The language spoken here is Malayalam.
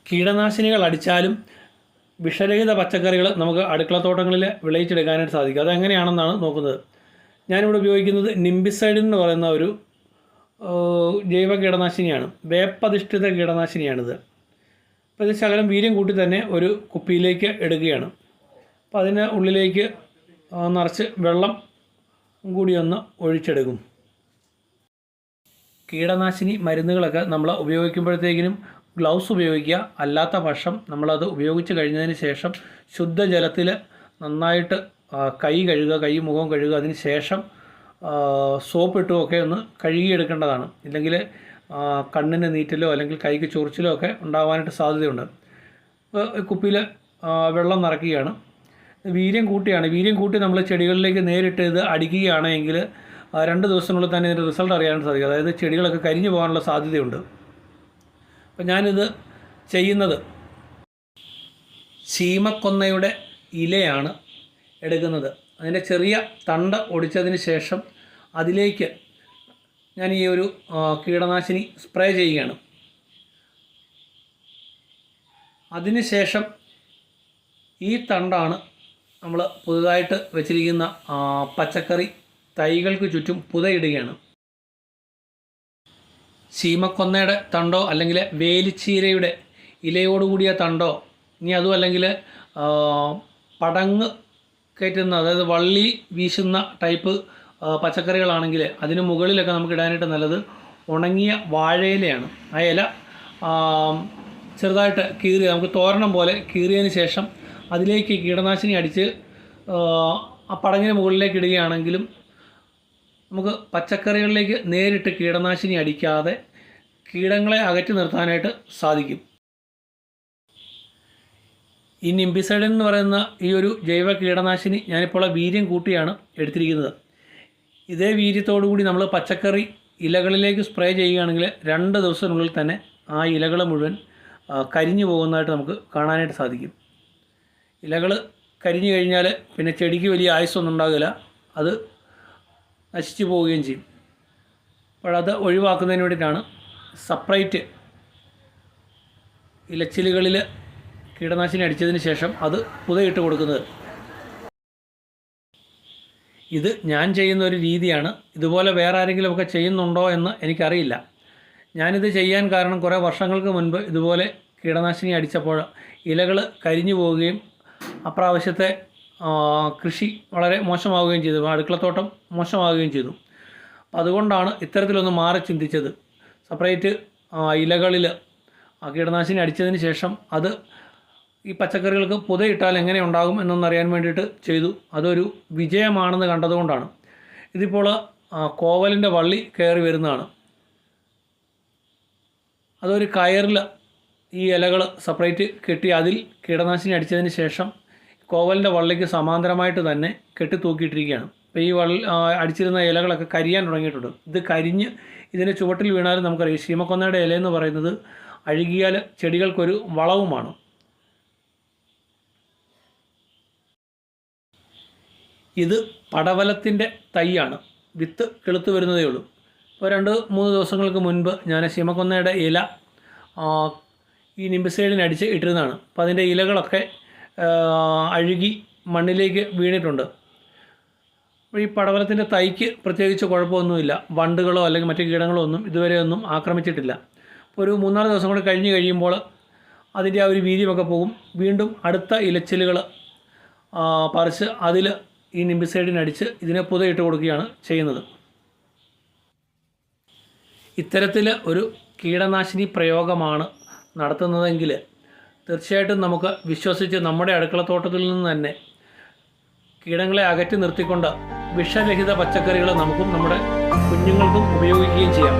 കീടനാശിനികൾ അടിച്ചാലും വിഷരഹിത പച്ചക്കറികൾ നമുക്ക് അടുക്കളത്തോട്ടങ്ങളിൽ വിളയിച്ചെടുക്കാനായിട്ട് സാധിക്കും. അതെങ്ങനെയാണെന്നാണ് നോക്കുന്നത്. ഞാനിവിടെ ഉപയോഗിക്കുന്നത് നിംബിസൈഡ് എന്ന് പറയുന്ന ഒരു ജൈവ കീടനാശിനിയാണ്. വേപ്പധിഷ്ഠിത കീടനാശിനിയാണിത്. അപ്പോൾ ഇത് ശകലം വീര്യം കൂട്ടി തന്നെ ഒരു കുപ്പിയിലേക്ക് എടുക്കുകയാണ്. അപ്പോൾ അതിന് ഉള്ളിലേക്ക് നിറച്ച് വെള്ളം കൂടി ഒന്ന് ഒഴിച്ചെടുക്കും. കീടനാശിനി മരുന്നുകളൊക്കെ നമ്മൾ ഉപയോഗിക്കുമ്പോഴത്തേക്കിനും ഗ്ലൗസ് ഉപയോഗിക്കുക. അല്ലാത്ത പക്ഷം നമ്മളത് ഉപയോഗിച്ച് കഴിഞ്ഞതിന് ശേഷം ശുദ്ധജലത്തിൽ നന്നായിട്ട് കൈ കഴുകുക, കൈ മുഖം കഴുകുക. അതിന് ശേഷം സോപ്പ് ഇട്ടുമൊക്കെ ഒന്ന് കഴുകിയെടുക്കേണ്ടതാണ്. ഇല്ലെങ്കിൽ കണ്ണിന് നീറ്റലോ അല്ലെങ്കിൽ കൈക്ക് ചൊറിച്ചിലോ ഒക്കെ ഉണ്ടാകാനായിട്ട് സാധ്യതയുണ്ട്. കുപ്പിയിൽ വെള്ളം നിറയ്ക്കുകയാണ്. വീര്യം കൂട്ടി നമ്മൾ ചെടികളിലേക്ക് നേരിട്ട് ഇത് അടിക്കുകയാണെങ്കിൽ 2 ദിവസത്തിനുള്ളിൽ തന്നെ ഇതിൻ്റെ റിസൾട്ട് അറിയാനായിട്ട് സാധിക്കും. അതായത് ചെടികളൊക്കെ കരിഞ്ഞു പോകാനുള്ള സാധ്യതയുണ്ട്. അപ്പം ഞാനിത് ചെയ്യുന്നത് ശീമക്കൊന്നയുടെ ഇലയാണ് എടുക്കുന്നത്. അതിൻ്റെ ചെറിയ തണ്ട് ഒടിച്ചതിന് ശേഷം അതിലേക്ക് ഞാൻ ഈ ഒരു കീടനാശിനി സ്പ്രേ ചെയ്യുകയാണ്. അതിന് ശേഷം ഈ തണ്ടാണ് നമ്മൾ പുതുതായിട്ട് വെച്ചിരിക്കുന്ന പച്ചക്കറി തൈകൾക്ക് ചുറ്റും പുതയിടുകയാണ്. ശീമക്കൊന്നയുടെ തണ്ടോ അല്ലെങ്കിൽ വേലിച്ചീരയുടെ ഇലയോടുകൂടിയ തണ്ടോ, ഇനി അതും അല്ലെങ്കിൽ പടങ്ങ് കയറ്റുന്ന, അതായത് വള്ളി വീശുന്ന ടൈപ്പ് പച്ചക്കറികളാണെങ്കിൽ അതിന് മുകളിലൊക്കെ നമുക്ക് ഇടാനായിട്ട് നല്ലത് ഉണങ്ങിയ വാഴയിലയാണ്. ആ ഇല ചെറുതായിട്ട് കീറി നമുക്ക് തോരണം പോലെ കീറിയതിന് ശേഷം അതിലേക്ക് കീടനാശിനി അടിച്ച് ആ പടങ്ങിന് മുകളിലേക്ക് ഇടുകയാണെങ്കിലും നമുക്ക് പച്ചക്കറികളിലേക്ക് നേരിട്ട് കീടനാശിനി അടിക്കാതെ കീടങ്ങളെ അകറ്റി നിർത്താനായിട്ട് സാധിക്കും. ഈ നിംബിസൈഡ് എന്ന് പറയുന്ന ഈ ഒരു ജൈവ കീടനാശിനി ഞാനിപ്പോൾ വീര്യം കൂട്ടിയാണ് എടുത്തിരിക്കുന്നത്. ഇതേ വീര്യത്തോടു കൂടി നമ്മൾ പച്ചക്കറി ഇലകളിലേക്ക് സ്പ്രേ ചെയ്യുകയാണെങ്കിൽ 2 ദിവസത്തിനുള്ളിൽ തന്നെ ആ ഇലകൾ മുഴുവൻ കരിഞ്ഞു പോകുന്നതായിട്ട് നമുക്ക് കാണാനായിട്ട് സാധിക്കും. ഇലകൾ കരിഞ്ഞു കഴിഞ്ഞാൽ പിന്നെ ചെടിക്ക് വലിയ ആയുസ്സൊന്നും ഉണ്ടാകില്ല, അത് നശിച്ചു പോവുകയും ചെയ്യും. അപ്പോഴത് ഒഴിവാക്കുന്നതിന് വേണ്ടിയിട്ടാണ് സെപ്പറേറ്റ് ഇലച്ചിലുകളിൽ കീടനാശിനി അടിച്ചതിന് ശേഷം അത് പുതയിട്ട് കൊടുക്കുന്നത്. ഇത് ഞാൻ ചെയ്യുന്ന ഒരു രീതിയാണ്. ഇതുപോലെ വേറെ ആരെങ്കിലുമൊക്കെ ചെയ്യുന്നുണ്ടോ എന്ന് എനിക്കറിയില്ല. ഞാനിത് ചെയ്യാൻ കാരണം കുറേ വർഷങ്ങൾക്ക് മുൻപ് ഇതുപോലെ കീടനാശിനി അടിച്ചപ്പോൾ ഇലകൾ കരിഞ്ഞു പോവുകയും അപ്രാവശ്യത്തെ കൃഷി വളരെ മോശമാവുകയും ചെയ്തു, അടുക്കളത്തോട്ടം മോശമാവുകയും ചെയ്തു. അപ്പോൾ അതുകൊണ്ടാണ് ഇത്തരത്തിലൊന്ന് മാറി ചിന്തിച്ചത്. സെപ്പറേറ്റ് ഇലകളിൽ കീടനാശിനി അടിച്ചതിന് ശേഷം അത് ഈ പച്ചക്കറികൾക്ക് പുതയിട്ടാൽ എങ്ങനെ ഉണ്ടാകും എന്നൊന്നറിയാൻ വേണ്ടിയിട്ട് ചെയ്തു. അതൊരു വിജയമാണെന്ന് കണ്ടതുകൊണ്ടാണ്. ഇതിപ്പോൾ കോവലിൻ്റെ വള്ളി കയറി വരുന്നതാണ്. അതൊരു കയറിൽ ഈ ഇലകൾ സെപ്പറേറ്റ് കെട്ടി അതിൽ കീടനാശിനി അടിച്ചതിന് ശേഷം കോവലിൻ്റെ വള്ളിക്ക് സമാന്തരമായിട്ട് തന്നെ കെട്ടി തൂക്കിയിട്ടിരിക്കുകയാണ്. അപ്പോൾ ഈ അടിച്ചിരുന്ന ഇലകളൊക്കെ കരിയാൻ തുടങ്ങിയിട്ടുണ്ട്. ഇത് കരിഞ്ഞ് ഇതിൻ്റെ ചുവട്ടിൽ വീണാലും നമുക്കറിയാം, ശീമക്കൊന്നയുടെ ഇലയെന്ന് പറയുന്നത് അഴുകിയാൽ ചെടികൾക്കൊരു വളവുമാണ്. ഇത് പടവലത്തിൻ്റെ തൈയാണ്. വിത്ത് കിളുത്ത് വരുന്നതേ ഉള്ളൂ. ഇപ്പോൾ 2-3 ദിവസങ്ങൾക്ക് മുൻപ് ഞാൻ ശീമക്കൊന്നയുടെ ഇല ഈ നിംബിസൈഡിന് അടിച്ച് ഇട്ടിരുന്നതാണ്. അപ്പോൾ അതിൻ്റെ ഇലകളൊക്കെ അഴുകി മണ്ണിലേക്ക് വീണിട്ടുണ്ട്. അപ്പോൾ ഈ പടവലത്തിൻ്റെ തൈക്ക് പ്രത്യേകിച്ച് കുഴപ്പമൊന്നുമില്ല. വണ്ടുകളോ അല്ലെങ്കിൽ മറ്റു കീടങ്ങളോ ഒന്നും ഇതുവരെ ഒന്നും ആക്രമിച്ചിട്ടില്ല. അപ്പോൾ ഒരു 3-4 ദിവസം കൂടെ കഴിഞ്ഞ് കഴിയുമ്പോൾ അതിൻ്റെ ആ ഒരു വീര്യമൊക്കെ പോകും. വീണ്ടും അടുത്ത ഇലച്ചിലുകൾ പറിച്ച് അതിൽ ഈ നിംബിസൈഡിനടിച്ച് ഇതിനെ പുതയിട്ട് കൊടുക്കുകയാണ് ചെയ്യുന്നത്. ഇത്തരത്തിൽ ഒരു കീടനാശിനി പ്രയോഗമാണ് നടത്തുന്നതെങ്കിൽ തീർച്ചയായിട്ടും നമുക്ക് വിശ്വസിച്ച് നമ്മുടെ അടുക്കളത്തോട്ടത്തിൽ നിന്ന് തന്നെ കീടങ്ങളെ അകറ്റി നിർത്തിക്കൊണ്ട് വിഷരഹിത പച്ചക്കറികൾ നമുക്കും നമ്മുടെ കുഞ്ഞുങ്ങൾക്കും ഉപയോഗിക്കുകയും ചെയ്യാം.